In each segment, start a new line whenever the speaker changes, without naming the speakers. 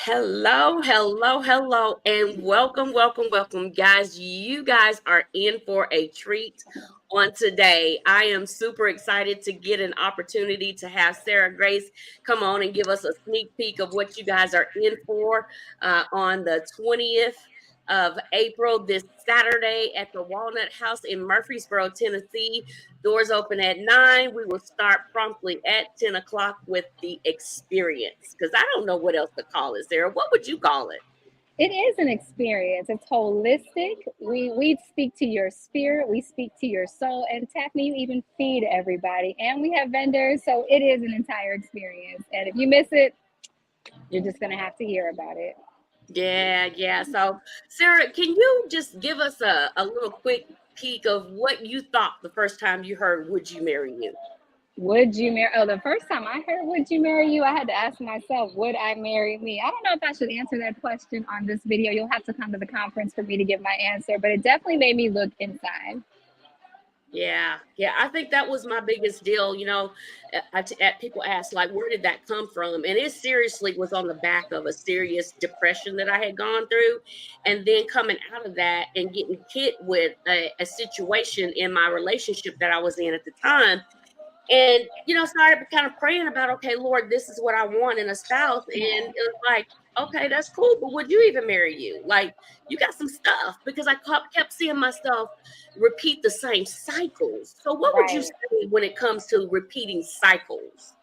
Hello, hello, hello, and welcome, guys. You guys are in for a treat on today. I am super excited to get an opportunity to have Sarah Grace come on and give us a sneak peek of what you guys are in for on the 20th of April, this Saturday at the Walnut House in Murfreesboro, Tennessee. Doors open at 9. We will start promptly at 10 o'clock with the experience because I don't know what else to call it, Sarah. What would you call it?
It is an experience. It's holistic. We speak to your spirit, we speak to your soul, and Taffiney, you even feed everybody. And we have vendors, so it is an entire experience. And if you miss it, you're just gonna have to hear about it.
Yeah. So, Sarah, can you just give us a little quick peek of what you thought the first time you heard Would You Marry You?
Would you marry? Oh, the first time I heard "Would you marry you," I had to ask myself, "Would I marry me?" I don't know if I should answer that question on this video. You'll have to come to the conference for me to give my answer, but it definitely made me look inside.
Yeah. I think that was my biggest deal. People ask, like, where did that come from? And it seriously was on the back of a serious depression that I had gone through. And then coming out of that and getting hit with a situation in my relationship that I was in at the time. And, started kind of praying about, okay, Lord, this is what I want in a spouse. And it was like, okay, that's cool, but would you even marry you? Like, you got some stuff because I kept seeing myself repeat the same cycles. So, what would you
Right.
say when it comes to repeating cycles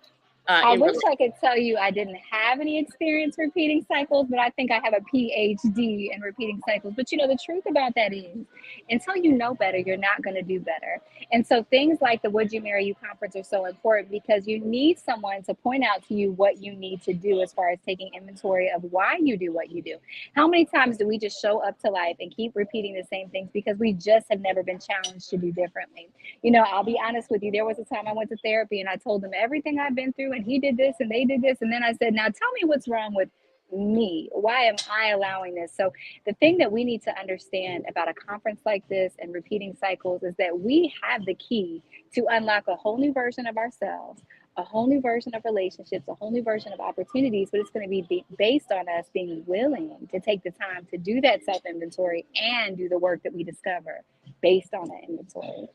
I
in
wish
relationships?
I could tell you I didn't have any experience repeating cycles, but I think I have a PhD in repeating cycles. But the truth about that is, until you know better, you're not going to do better. And so things like the Would You Marry You conference are so important because you need someone to point out to you what you need to do as far as taking inventory of why you do what you do. How many times do we just show up to life and keep repeating the same things because we just have never been challenged to do differently? I'll be honest with you. There was a time I went to therapy and I told them everything I've been through, and he did this and they did this. And then I said, now tell me what's wrong with me. Why am I allowing this? So, the thing that we need to understand about a conference like this and repeating cycles is that we have the key to unlock a whole new version of ourselves, a whole new version of relationships, a whole new version of opportunities, but it's going to be based on us being willing to take the time to do that self inventory and do the work that we discover based on that inventory.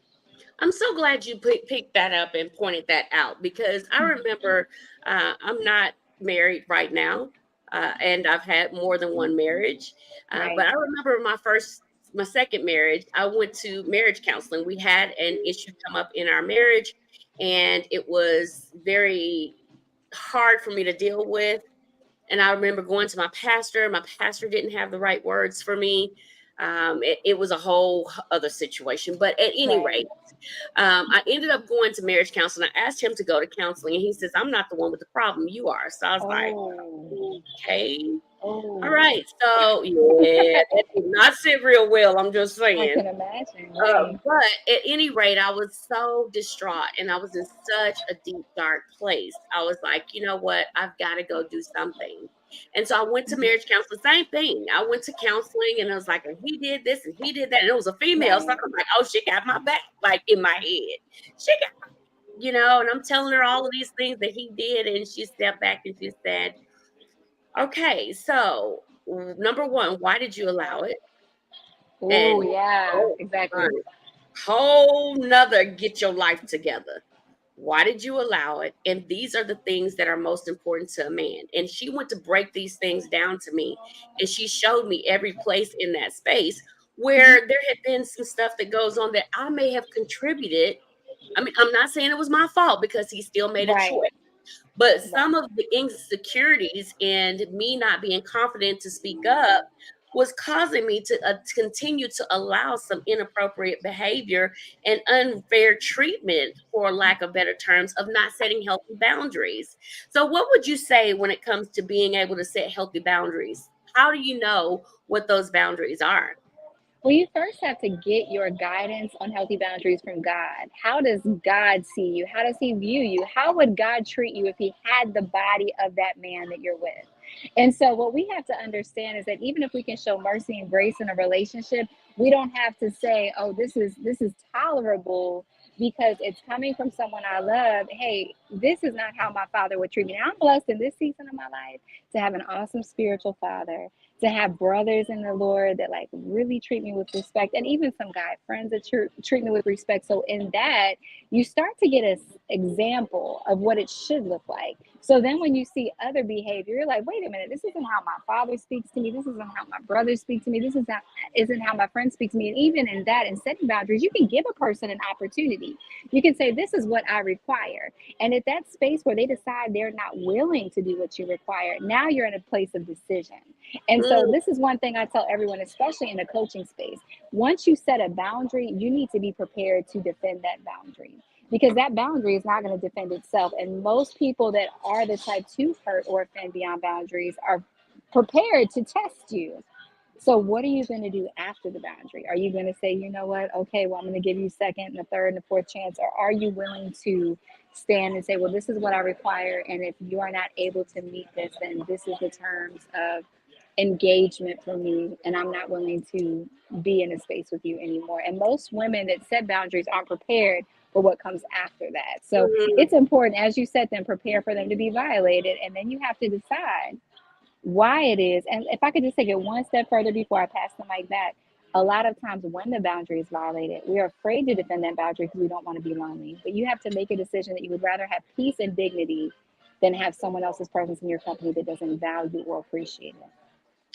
I'm so glad you picked that up and pointed that out because I remember I'm not married right now, and I've had more than one marriage. But
Right.
I remember my second marriage. I went to marriage counseling. We had an issue come up in our marriage, and it was very hard for me to deal with. And I remember going to my pastor. My pastor didn't have the right words for me. It was a whole other situation. But at any
Right.
rate, I ended up going to marriage counseling. I asked him to go to counseling, and he says, I'm not the one with the problem. You are. So I was like,
Oh.
okay. All
Oh.
right. So, yeah, that did not sit real well. I'm just
I
saying.
can imagine. Right.
But at any rate, I was so distraught and I was in such a deep, dark place. I was like, you know what? I've got to go do something. And so I went to marriage counseling, same thing. I went to counseling and I was like, and he did this and he did that. And it was a female. So
Right.
I'm like, oh, she got my back, like in my head. She got, and I'm telling her all of these things that he did. And she stepped back and she said, okay, so number one, why did you allow it?
Oh,
And
yeah,
oh,
exactly.
honey, whole nother get your life together. Why did you allow it? And these are the things that are most important to a man. And she went to break these things down to me. And she showed me every place in that space
Mhm.
where there had been some stuff that goes on that I may have contributed. I mean, I'm not saying it was my fault because he still made a
Right.
choice. But some
Right.
of the insecurities and me not being confident to speak up was causing me to continue to allow some inappropriate behavior and unfair treatment, for lack of better terms, of not setting healthy boundaries. So, what would you say when it comes to being able to set healthy boundaries? How do you know what those boundaries are?
Well, you first have to get your guidance on healthy boundaries from God. How does God see you? How does He view you? How would God treat you if He had the body of that man that you're with? And so, what we have to understand is that even if we can show mercy and grace in a relationship, we don't have to say, "Oh, this is tolerable." because it's coming from someone I love. Hey, this is not how my father would treat me. Now, I'm blessed in this season of my life to have an awesome spiritual father, to have brothers in the Lord that like really treat me with respect, and even some guy friends that treat me with respect. So in that, you start to get an example of what it should look like. So then when you see other behavior, you're like, wait a minute, this isn't how my father speaks to me. This isn't how my brothers speak to me. This isn't how my friends speak to me. And even in that, in setting boundaries, you can give a person an opportunity. You can say, this is what I require. And at that space where they decide they're not willing to do what you require, now you're in a place of decision. And so
Mm,
this is one thing I tell everyone, especially in the coaching space. Once you set a boundary, you need to be prepared to defend that boundary, because that boundary is not going to defend itself. And most people that are the type to hurt or offend beyond boundaries are prepared to test you. So what are you going to do after the boundary? Are you going to say, you know what? Okay, well, I'm going to give you second and a third and a fourth chance. Or are you willing to stand and say, well, this is what I require. And if you are not able to meet this, then this is the terms of engagement for me. And I'm not willing to be in a space with you anymore. And most women that set boundaries aren't prepared for what comes after that. So
mm,
it's important, as you set them, prepare for them to be violated. And then you have to decide why it is. And if I could just take it one step further before I pass the mic back, a lot of times when the boundary is violated, we are afraid to defend that boundary because we don't want to be lonely. But you have to make a decision that you would rather have peace and dignity than have someone else's presence in your company that doesn't value or appreciate it.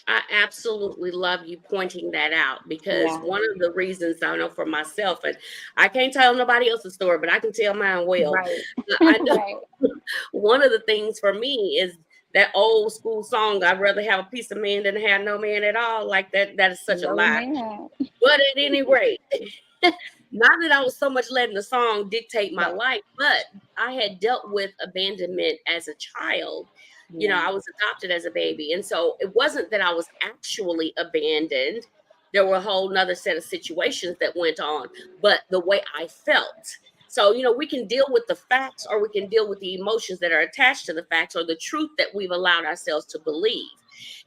I absolutely love you pointing that out, because
Yeah,
one of the reasons I know for myself, and I can't tell nobody else's story, but I can tell mine well.
right.
I know
Right.
one of the things for me is that old school song, I'd rather have a piece of man than have no man at all. Like that is such a
No,
lie.
man.
But at any rate, not that I was so much letting the song dictate my
Right.
life, but I had dealt with abandonment as a child. You know,
Yeah.
I was adopted as a baby. And so it wasn't that I was actually abandoned. There were a whole nother set of situations that went on, but the way I felt. So, you know, we can deal with the facts, or we can deal with the emotions that are attached to the facts, or the truth that we've allowed ourselves to believe.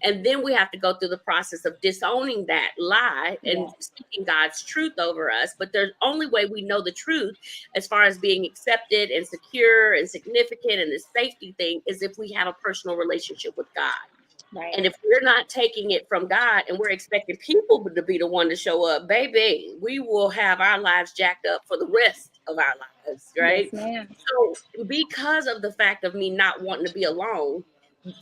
And then we have to go through the process of disowning that lie and
Yeah.
speaking God's truth over us. But the only way we know the truth, as far as being accepted and secure and significant and the safety thing, is if we have a personal relationship with God.
Right.
And if we're not taking it from God and we're expecting people to be the one to show up, baby, we will have our lives jacked up for the rest of our lives, right?
Yes, ma'am.
So, because of the fact of me not wanting to be alone,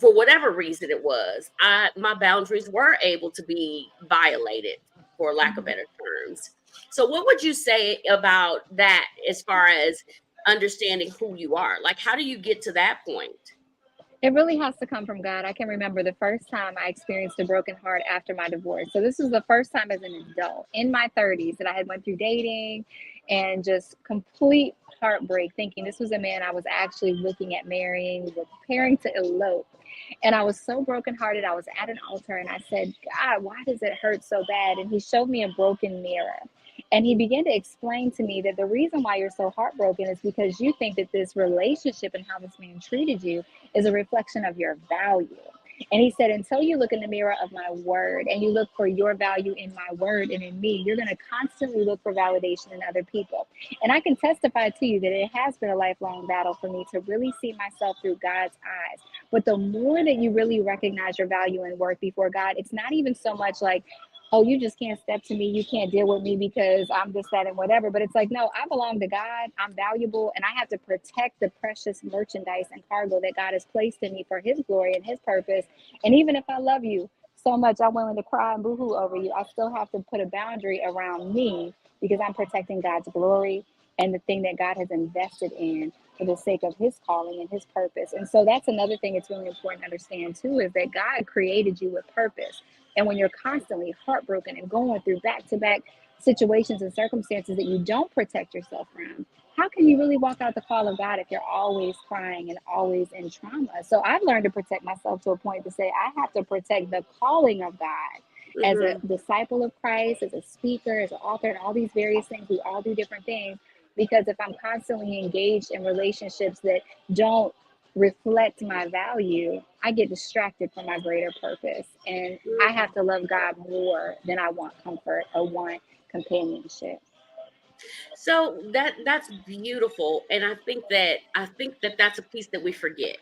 for whatever reason it was, my boundaries were able to be violated, for lack of
Mhm.
better terms. So, what would you say about that as far as understanding who you are? Like, how do you get to that point?
It really has to come from God. I can remember the first time I experienced a broken heart after my divorce. So this was the first time as an adult in my 30s that I had went through dating and just complete heartbreak, thinking this was a man I was actually looking at marrying, was preparing to elope. And I was so brokenhearted. I was at an altar and I said, God, why does it hurt so bad? And he showed me a broken mirror. And he began to explain to me that the reason why you're so heartbroken is because you think that this relationship and how this man treated you is a reflection of your value. And he said, until you look in the mirror of my word and you look for your value in my word and in me, you're going to constantly look for validation in other people. And I can testify to you that it has been a lifelong battle for me to really see myself through God's eyes. But the more that you really recognize your value and worth before God, it's not even so much like, oh, you just can't step to me. You can't deal with me because I'm this, that, and whatever. But it's like, no, I belong to God. I'm valuable. And I have to protect the precious merchandise and cargo that God has placed in me for his glory and his purpose. And even if I love you so much, I'm willing to cry and boohoo over you, I still have to put a boundary around me because I'm protecting God's glory and the thing that God has invested in for the sake of his calling and his purpose. And so that's another thing it's really important to understand too, is that God created you with purpose. And when you're constantly heartbroken and going through back to back situations and circumstances that you don't protect yourself from, how can you really walk out the call of God if you're always crying and always in trauma? So I've learned to protect myself to a point to say I have to protect the calling of God as a
Hmm.
disciple of Christ, as a speaker, as an author, and all these various things. We all do different things because if I'm constantly engaged in relationships that don't reflect my value, I get distracted from my greater purpose. And I have to love God more than I want comfort or want companionship.
So that's beautiful, and I think that that's a piece that we forget.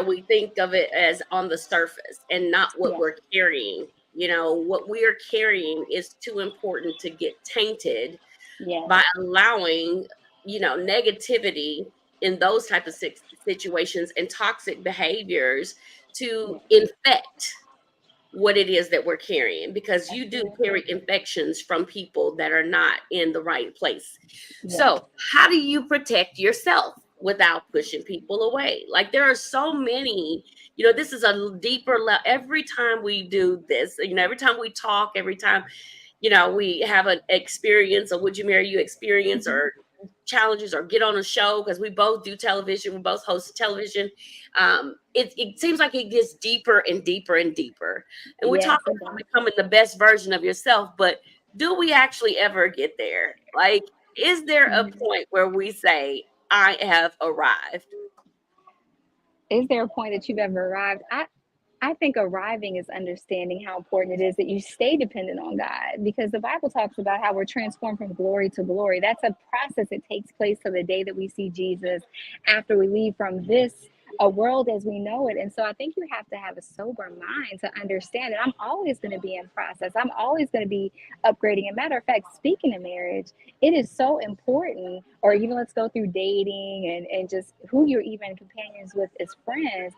We think of it as on the surface and not what
Yeah.
we're carrying. What we are carrying is too important to get tainted
Yes.
by allowing, negativity in those type of situations and toxic behaviors to
Yes.
infect what it is that we're carrying, because
That's
you do
it.
carry infections from people that are not in the right place.
Yes.
So, how do you protect yourself without pushing people away? Like, there are so many, this is a deeper level. Every time we do this, every time we talk, every time we have an experience, a would you marry you experience,
Hmm.
or challenges, or get on a show, because we both do television, we both host television. It seems like it gets deeper and deeper and deeper. And we talk
Yes, it
about
does.
becoming the best version of yourself, but do we actually ever get there? Like, is there a
Mhm.
point where we say, I have arrived?
Is there a point that you've ever arrived? I think arriving is understanding how important it is that you stay dependent on God, because the Bible talks about how we're transformed from glory to glory. That's a process that takes place till the day that we see Jesus, after we leave from this a world as we know it. And so I think you have to have a sober mind to understand that I'm always going to be in process. I'm always going to be upgrading. And matter of fact, speaking of marriage, it is so important, or even let's go through dating and just who you're even companions with as friends.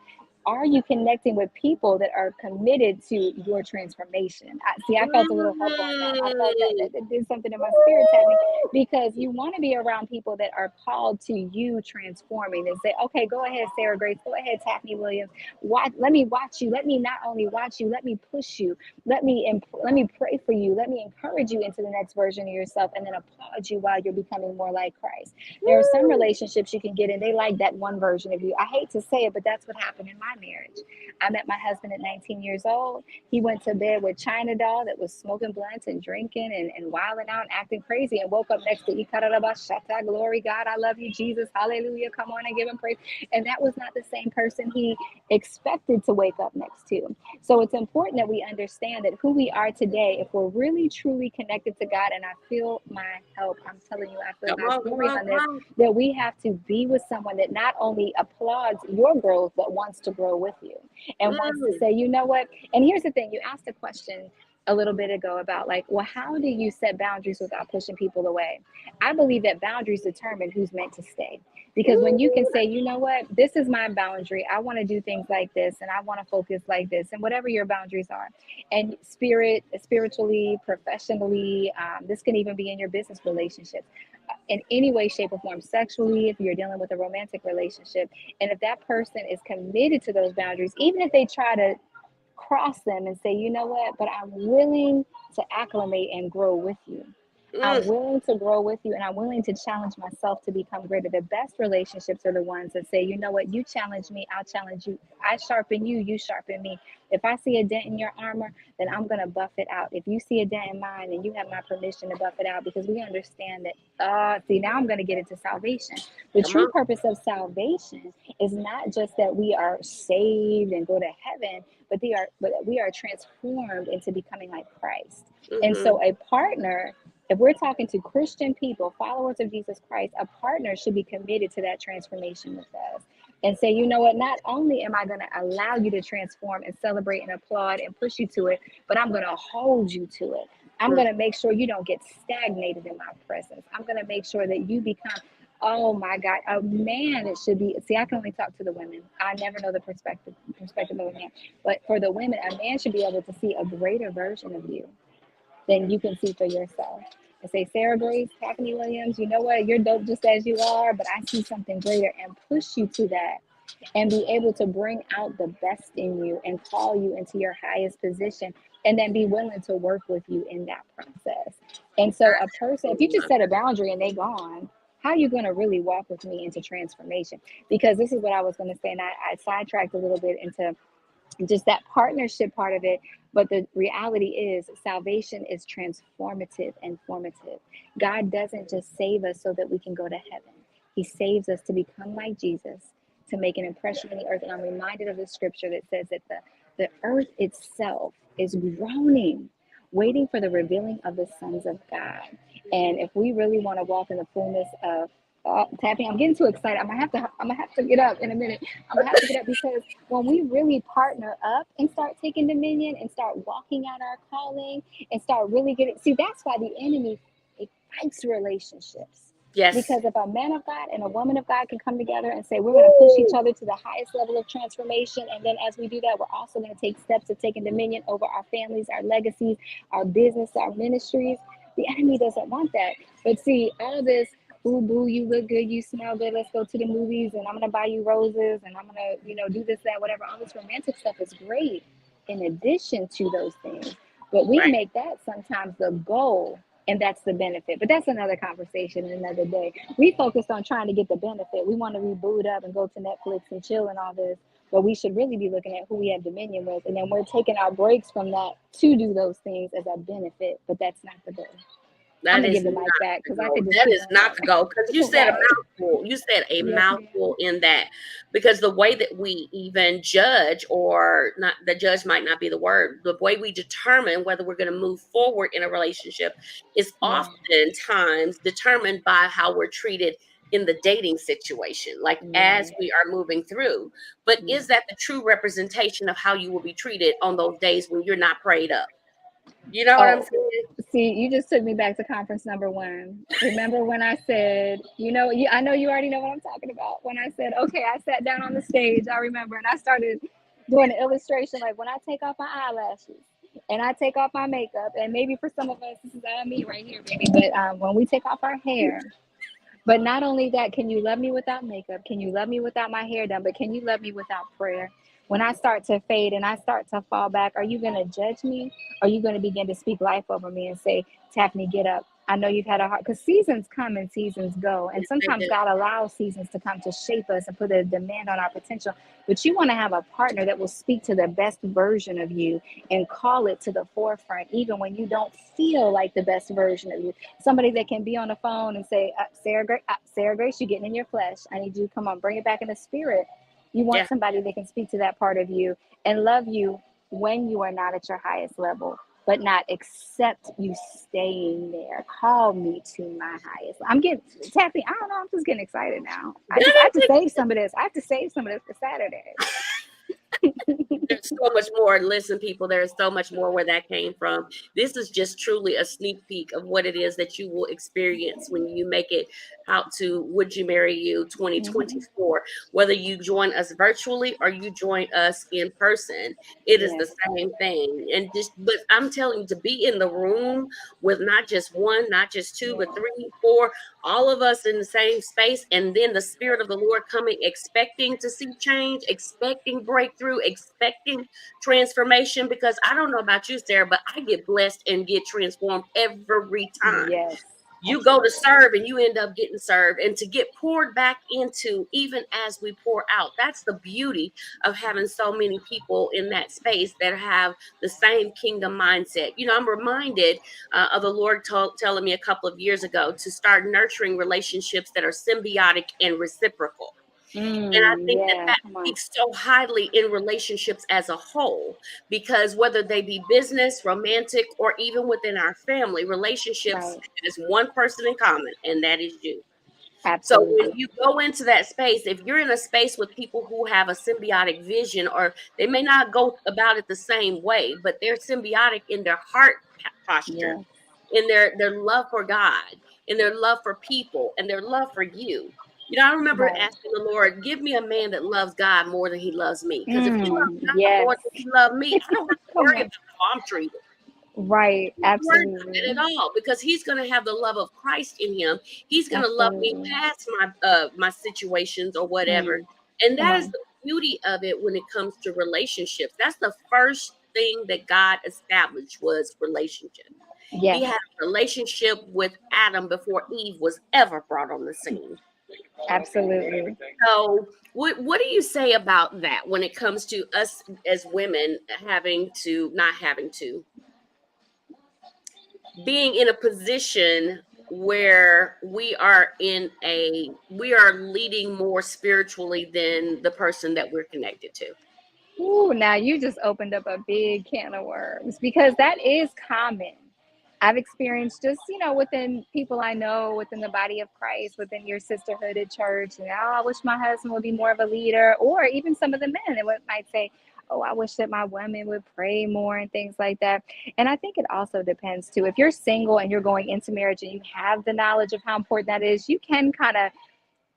Are you connecting with people that are committed to your transformation? I felt a little help on that. I felt that,
Mm.
that did something in my spirit, Taffiney, because you want to be around people that are called to you transforming and say, okay, go ahead, Sarah Grace, go ahead, Taffiney Williams. Let me watch you. Let me not only watch you, let me push you. Let me pray for you. Let me encourage you into the next version of yourself, and then applaud you while you're becoming more like Christ. There are some
Woo.
relationships you can get in, they like that one version of you. I hate to say it, but that's what happened in my marriage. I met my husband at 19 years old. He went to bed with China doll that was smoking blunts and drinking and wilding out and acting crazy, and woke up next to Ikarabashata, glory God, I love you, Jesus, hallelujah, come on and give him praise. And that was not the same person he expected to wake up next to. So it's important that we understand that who we are today, if we're really truly connected to God, and I feel my help, I'm telling you, I feel
Come
God's
on, come
glory
on,
on
come
this,
on.
that we have to be with someone that not only applauds your growth, but wants to grow with you and wants to
Mm.
say, you know what? And here's the thing, you asked a question a little bit ago about, like, well, how do you set boundaries without pushing people away? I believe that boundaries determine who's meant to stay. Because when you can say, you know what, this is my boundary, I want to do things like this, and I want to focus like this, and whatever your boundaries are, and spiritually, professionally, this can even be in your business relationships, in any way, shape, or form, sexually, if you're dealing with a romantic relationship. And if that person is committed to those boundaries, even if they try to cross them and say, you know what, but I'm willing to acclimate and grow with you. I'm
Mm.
willing to grow with you, and I'm willing to challenge myself to become greater. The best relationships are the ones that say, you know what, you challenge me, I'll challenge you. I sharpen you, you sharpen me. If I see a dent in your armor, then I'm going to buff it out. If you see a dent in mine, then you have my permission to buff it out, because we understand that, see, now I'm going to get into salvation. The
Come
true
on.
purpose of salvation is not just that we are saved and go to heaven, but we are transformed into becoming like Christ. And
Hmm.
so a partner, if we're talking to Christian people, followers of Jesus Christ, a partner should be committed to that transformation with us and say, you know what, not only am I going to allow you to transform and celebrate and applaud and push you to it, but I'm going to hold you to it. I'm going to make sure you don't get stagnated in my presence. I'm going to make sure that you become, oh my God, a man. It should be, see, I can only talk to the women. I never know the perspective of a man. But for the women, a man should be able to see a greater version of you than you can see for yourself. And say, Sarah Grace, Taffiney Williams, you know what? You're dope just as you are, but I see something greater, and push you to that, and be able to bring out the best in you and call you into your highest position, and then be willing to work with you in that process. And so a person, if you just set a boundary and they gone, how are you going to really walk with me into transformation? Because this is what I was going to say, and I sidetracked a little bit into just that partnership part of it. But the reality is, salvation is transformative and formative. God doesn't just save us so that we can go to heaven, He saves us to become like Jesus, to make an impression on the earth. And I'm reminded of the scripture that says that the earth itself is groaning waiting for the revealing of the sons of God. And if we really want to walk in the fullness of tapping, I'm getting too excited. I'm gonna have to get up in a minute. I'm gonna have to get up because when we really partner up and start taking dominion and start walking out our calling and start really getting, see, that's why the enemy, it fights relationships.
Yes.
Because if a man of God and a woman of God can come together and say, we're going to push each
Woo!
other to the highest level of transformation. And then as we do that, we're also going to take steps of taking dominion over our families, our legacies, our business, our ministries. The enemy doesn't want that. But see, all this, boo boo, you look good, you smell good, let's go to the movies, and I'm going to buy you roses, and I'm going to, do this, that, whatever. All this romantic stuff is great in addition to those things. But we
Right.
make that sometimes the goal, and that's the benefit. But that's another conversation another day. We focused on trying to get the benefit. We want to reboot up and go to Netflix and chill and all this. But we should really be looking at who we have dominion with. And then we're taking our breaks from that to do those things as a benefit. But that's not the goal. I'm
That
going to
is
give the
not
mic back
the
because I
goal.
could just
That
keep
is
going
not the goal because you
on.
said a
Right.
mouthful. You said a
Yes, ma'am.
mouthful in that because the way that we even judge, or not, the judge might not be the word, the way we determine whether we're going to move forward in a relationship is
Yeah.
oftentimes determined by how we're treated in the dating situation, like as
Yeah.
we are moving through. But
Yeah.
is that the true representation of how you will be treated on those days when you're not prayed up? You know what I'm
Oh,
saying?
see, you just took me back to conference number one. Remember when I said, I know you already know what I'm talking about. When I said, okay, I sat down on the stage, I remember, and I started doing an illustration like when I take off my eyelashes and I take off my makeup, and maybe for some of us, this is all me right here, baby, but when we take off our hair, but not only that, can you love me without makeup? Can you love me without my hair done? But can you love me without prayer? When I start to fade and I start to fall back, are you going to judge me? Or are you going to begin to speak life over me and say, Taffiney, get up? I know you've had a hard, because seasons come and seasons go. And
Yes, they
sometimes
do.
God allows seasons to come to shape us and put a demand on our potential. But you want to have a partner that will speak to the best version of you and call it to the forefront, even when you don't feel like the best version of you. Somebody that can be on the phone and say, Sarah Grace, you're getting in your flesh. I need you to come on, bring it back in the spirit. You want
Yeah.
somebody that can speak to that part of you and love you when you are not at your highest level, but not accept you staying there. Call me to my highest. I'm getting tapping. I don't know. I'm just getting excited now. I have to save some of this. I have to save some of this for Saturday.
There's so much more. Listen, people, there's so much more where that came from. This is just truly a sneak peek of what it is that you will experience when you make it out to Would You Marry You
Mm-hmm.
2024. Whether you join us virtually or you join us in person, it is the
Yes.
same thing. And just, but I'm telling you, to be in the room with not just one, not just two, but
Yeah.
three, four, all of us in the same space, and then the Spirit of the Lord coming, expecting to see change, expecting breakthrough, expecting transformation. Because I don't know about you, Sarah, but I get blessed and get transformed every time.
Yes.
You go to
Absolutely.
serve and you end up getting served, and to get poured back into, even as we pour out. That's the beauty of having so many people in that space that have the same kingdom mindset. I'm reminded of the Lord telling me a couple of years ago to start nurturing relationships that are symbiotic and reciprocal. And I think that
Yeah.
that
Come on.
speaks so highly in relationships as a whole, because whether they be business, romantic, or even within our family, relationships
Right.
has one person in common, and that is you. So when
Absolutely.
you go into that space, if you're in a space with people who have a symbiotic vision, or they may not go about it the same way, but they're symbiotic in their heart posture,
Yeah.
in their love for God, in their love for people, and their love for you. I remember
Right.
asking the Lord, give me a man that loves God more than he loves me. Because if he loves God
Yes.
more than he loves me, I don't have to
Come
worry
on.
about how I'm treated.
Right.
Don't worry about it at
Absolutely.
all, because he's going to have the love of Christ in him. He's going to love me
Absolutely.
past my situations or whatever.
Mm.
And
Come
that is
on.
the beauty of it when it comes to relationships. That's the first thing that God established, was relationship. He
Yes.
had a relationship with Adam before Eve was ever brought on the scene.
Absolutely.
So, what do you say about that when it comes to us as women having to, not having to, being in a position where we are leading more spiritually than the person that we're connected to?
Ooh, now you just opened up a big can of worms because that is common. I've experienced just, within people I know, within the body of Christ, within your sisterhood at church, and oh, I wish my husband would be more of a leader, or even some of the men that might say, oh, I wish that my woman would pray more and things like that. And I think it also depends too. If you're single and you're going into marriage and you have the knowledge of how important that is, you can kind of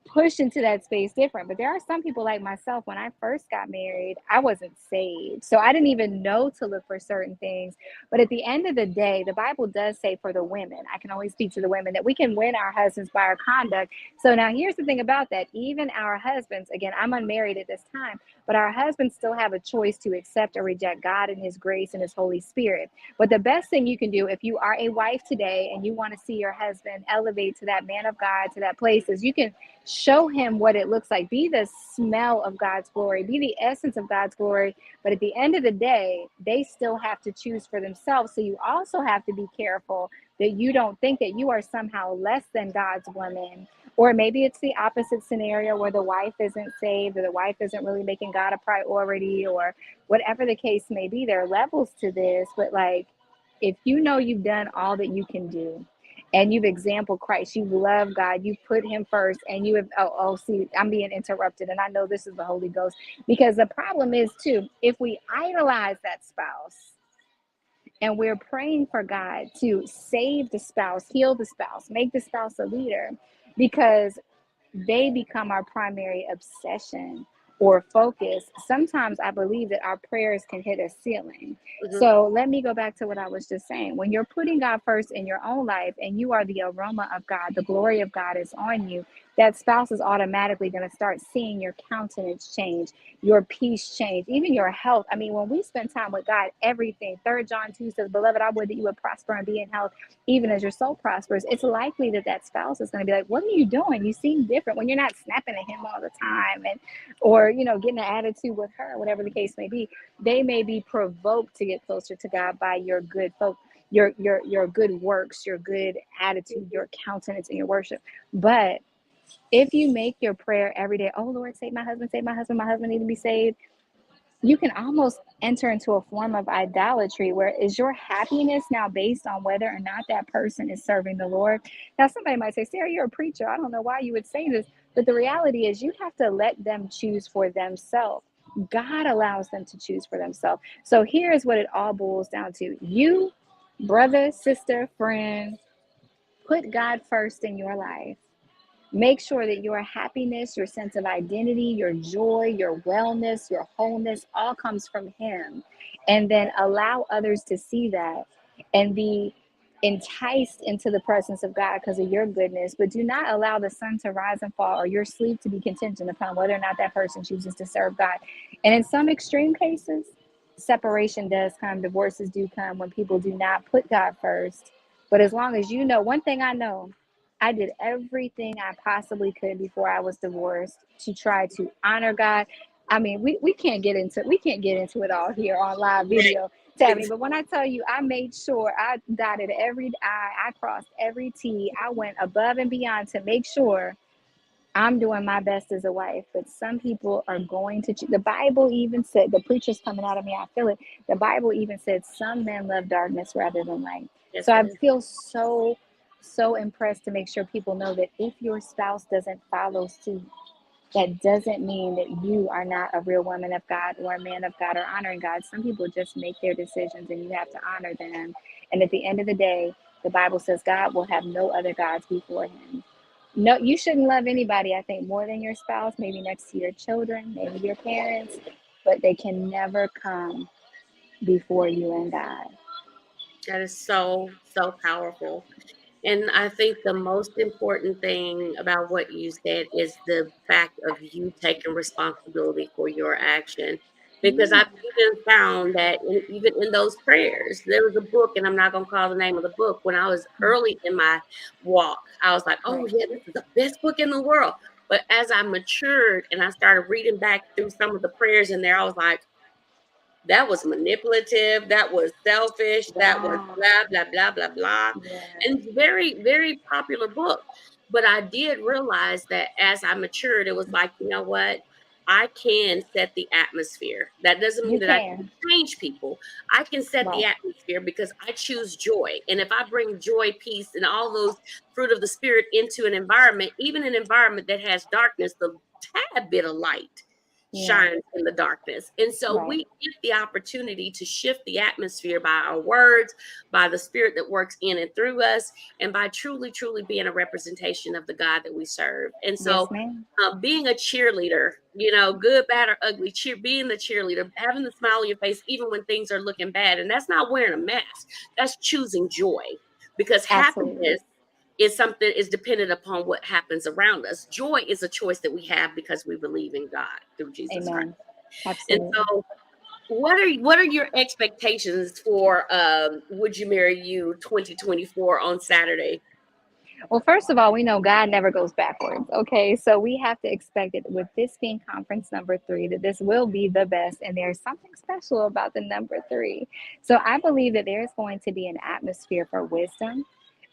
push into that space different. But there are some people like myself, when I first got married, I wasn't saved. So I didn't even know to look for certain things. But at the end of the day, the Bible does say for the women, I can always speak to the women, that we can win our husbands by our conduct. So now here's the thing about that. Even our husbands, again, I'm unmarried at this time, but our husbands still have a choice to accept or reject God and his grace and his Holy Spirit. But the best thing you can do if you are a wife today and you want to see your husband elevate to that man of God, to that place, is you can show him what it looks like. Be the smell of God's glory, be the essence of God's glory. But at the end of the day, they still have to choose for themselves. So you also have to be careful that you don't think that you are somehow less than God's woman. Or maybe it's the opposite scenario where the wife isn't saved, or the wife isn't really making God a priority, or whatever the case may be. There are levels to this, but like, if you know you've done all that you can do, and you've exampled Christ, you love God, you put him first, and you have, see, I'm being interrupted, and I know this is the Holy Ghost, because the problem is too, if we idolize that spouse, and we're praying for God to save the spouse, heal the spouse, make the spouse a leader, because they become our primary obsession or focus, sometimes I believe that our prayers can hit a ceiling.
Mhm.
So let me go back to what I was just saying. When you're putting God first in your own life and you are the aroma of God, the glory of God is on you, that spouse is automatically going to start seeing your countenance change, your peace change, even your health. I mean, when we spend time with God, everything, 3 John 2 says, beloved, I would that you would prosper and be in health, even as your soul prospers. It's likely that that spouse is going to be like, what are you doing? You seem different, when you're not snapping at him all the time, and or getting an attitude with her, whatever the case may be. They may be provoked to get closer to God by your good folk, your good works, your good attitude, your countenance, and your worship. But if you make your prayer every day, oh Lord, save my husband need to be saved, you can almost enter into a form of idolatry, where is your happiness now based on whether or not that person is serving the Lord. Now, somebody might say, Sarah, you're a preacher, I don't know why you would say this, but the reality is you have to let them choose for themselves. God allows them to choose for themselves. So here's what it all boils down to. You, brother, sister, friend, put God first in your life. Make sure that your happiness, your sense of identity, your joy, your wellness, your wholeness all comes from him. And then allow others to see that and be enticed into the presence of God because of your goodness. But do not allow the sun to rise and fall, or your sleep to be contingent upon whether or not that person chooses to serve God. And in some extreme cases, separation does come, divorces do come when people do not put God first. But as long as you know, one thing I know, I did everything I possibly could before I was divorced to try to honor God. I mean, we can't get into it all here on live
Right.
video, Taffiney. But when I tell you, I made sure I dotted every I, crossed every T, I went above and beyond to make sure I'm doing my best as a wife. But some people are going to. The Bible even said, the preacher's coming out of me, I feel it. The Bible even said some men love darkness rather than light.
Yes,
So
it
I
is.
feel so impressed to make sure people know that if your spouse doesn't follow suit, that doesn't mean that you are not a real woman of God or a man of God or honoring God. Some people just make their decisions and you have to honor them. And at the end of the day, the Bible says God will have no other gods before him. No, you shouldn't love anybody, I think, more than your spouse, maybe next to your children, maybe your parents, but they can never come before you and God.
That is so, so powerful. And I think the most important thing about what you said is the fact of you taking responsibility for your action. Because
Yeah,
I've even found that even in those prayers, there was a book, and I'm not going to call the name of the book. When I was early in my walk, I was like, oh,
right.
yeah, this is the best book in the world. But as I matured and I started reading back through some of the prayers in there, I was like, that was manipulative, that was selfish, that was
Wow.
blah, blah, blah, blah, blah.
Yeah.
And it's very, very popular book. But I did realize that as I matured, it was like, you know what? I can set the atmosphere. That doesn't mean
You
that I can
can.
change people. I can set the
Right.
atmosphere because I choose joy. And if I bring joy, peace, and all those fruit of the spirit into an environment, even an environment that has darkness, the tad bit of light
Yeah.
shines in the darkness. And so
Right.
we get the opportunity to shift the atmosphere by our words, by the spirit that works in and through us, and by truly, truly being a representation of the God that we serve. And
Yes,
so
ma'am.
being a cheerleader, good, bad, or ugly, being the cheerleader, having the smile on your face, even when things are looking bad. And that's not wearing a mask. That's choosing joy, because
Absolutely.
happiness is dependent upon what happens around us. Joy is a choice that we have because we believe in God through Jesus Christ.
Amen.
And
Absolutely.
so what are your expectations for Would You Marry You 2024 on Saturday?
Well, first of all, we know God never goes backwards. Okay. So we have to expect it with this being conference number 3, that this will be the best. And there's something special about the number 3. So I believe that there's going to be an atmosphere for wisdom.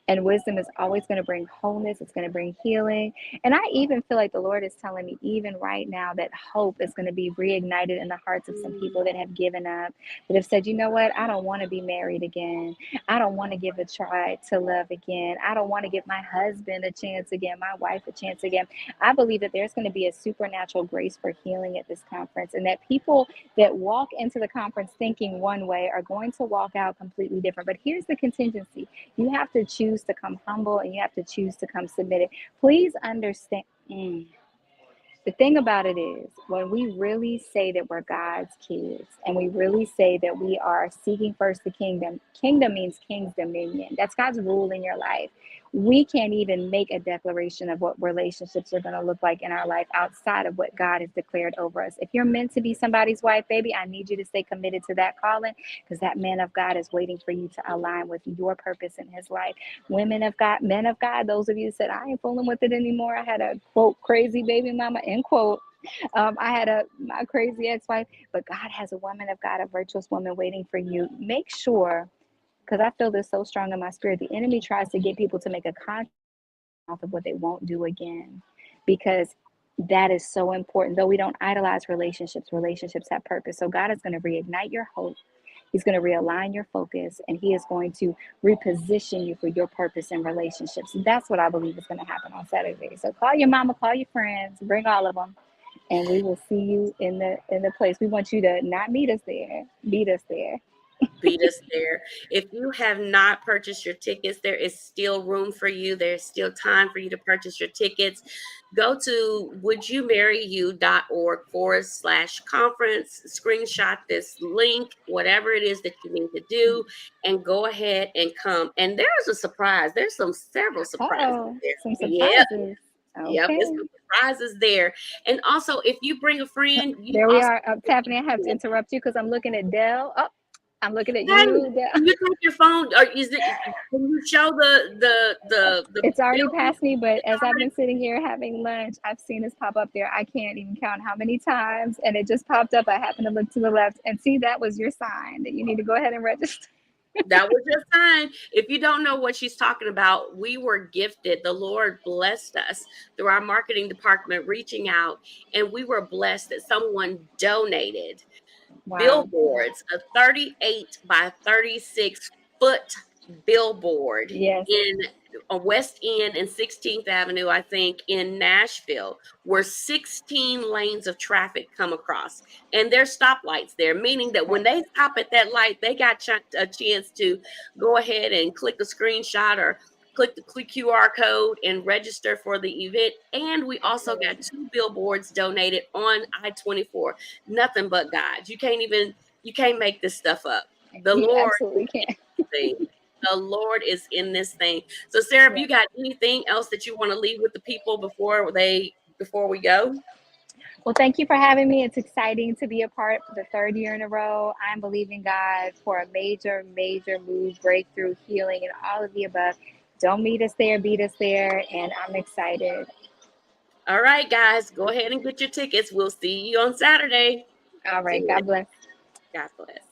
And wisdom is always going to bring wholeness. It's going to bring healing. And I even feel like the Lord is telling me, even right now, that hope is going to be reignited in the hearts of some people that have given up, that have said, you know what? I don't want to be married again. I don't want to give a try to love again. I don't want to give my husband a chance again, my wife a chance again. I believe that there's going to be a supernatural grace for healing at this conference, and that people that walk into the conference thinking one way are going to walk out completely different. But here's the contingency: you have to choose to come humble, and you have to choose to come submitted. Please understand. The thing about it is, when we really say that we're God's kids, and we really say that we are seeking first the kingdom, kingdom means king's dominion. That's God's rule in your life. We can't even make a declaration of what relationships are going to look like in our life outside of what God has declared over us. If you're meant to be somebody's wife, baby, I need you to stay committed to that calling, because that man of God is waiting for you to align with your purpose in his life. Women of God, men of God, those of you who said, I ain't fooling with it anymore. I had a quote crazy baby mama, end quote. I had my crazy ex-wife, but God has a woman of God, a virtuous woman waiting for you. Make sure, because I feel this so strong in my spirit, the enemy tries to get people to make a contract of what they won't do again, because that is so important. Though we don't idolize relationships, relationships have purpose. So God is going to reignite your hope. He's going to realign your focus, and he is going to reposition you for your purpose in relationships. That's what I believe is going to happen on Saturday. So call your mama, call your friends, bring all of them, and we will see you in the place. We want you to not meet us there, beat us there.
Beat us there. If you have not purchased your tickets, there is still room for you. There's still time for you to purchase your tickets. Go to wouldyoumarryyou.org/conference, screenshot this link, whatever it is that you need to do, and go ahead and come. And there's a surprise. There's several surprises
Uh-oh,
there.
some
Yeah.
surprises.
Yep, there's
Okay.
some surprises there. And also, if you bring a friend, you
There we
also
are. Taffany, I have to interrupt you because I'm looking at Dell. Oh, I'm looking at
Hey,
you, Dell.
can you take your phone, or can you show the
It's already
bill?
past me, but
It's
as I've
already
been sitting here having lunch, I've seen this pop up there. I can't even count how many times, and it just popped up. I happened to look to the left and see that was your sign that you need to go ahead and register.
that was your sign. If you don't know what she's talking about, we were gifted. The Lord blessed us through our marketing department reaching out, and we were blessed that someone donated
Wow.
billboards, a 38 by 36-foot billboard
Yes.
in a West End and 16th Avenue, I think, in Nashville, where 16 lanes of traffic come across. And there's stoplights there, meaning that when
Right.
they stop at that light, they got a chance to go ahead and click a screenshot or click the QR code and register for the event. And we also got
Absolutely.
2 billboards donated on I-24. Nothing but God. You can't make this stuff up. The
You
Lord
absolutely can.
thing. The Lord is in this thing. So, Sarah, if
Yeah.
you got anything else that you want to leave with the people before we go?
Well, thank you for having me. It's exciting to be a part for the 3rd year in a row. I'm believing God for a major, major move, breakthrough, healing, and all of the above. Don't meet us there, beat us there. And I'm excited.
All right, guys, go ahead and get your tickets. We'll see you on Saturday.
All
See
right.
you later.
God bless.
God bless.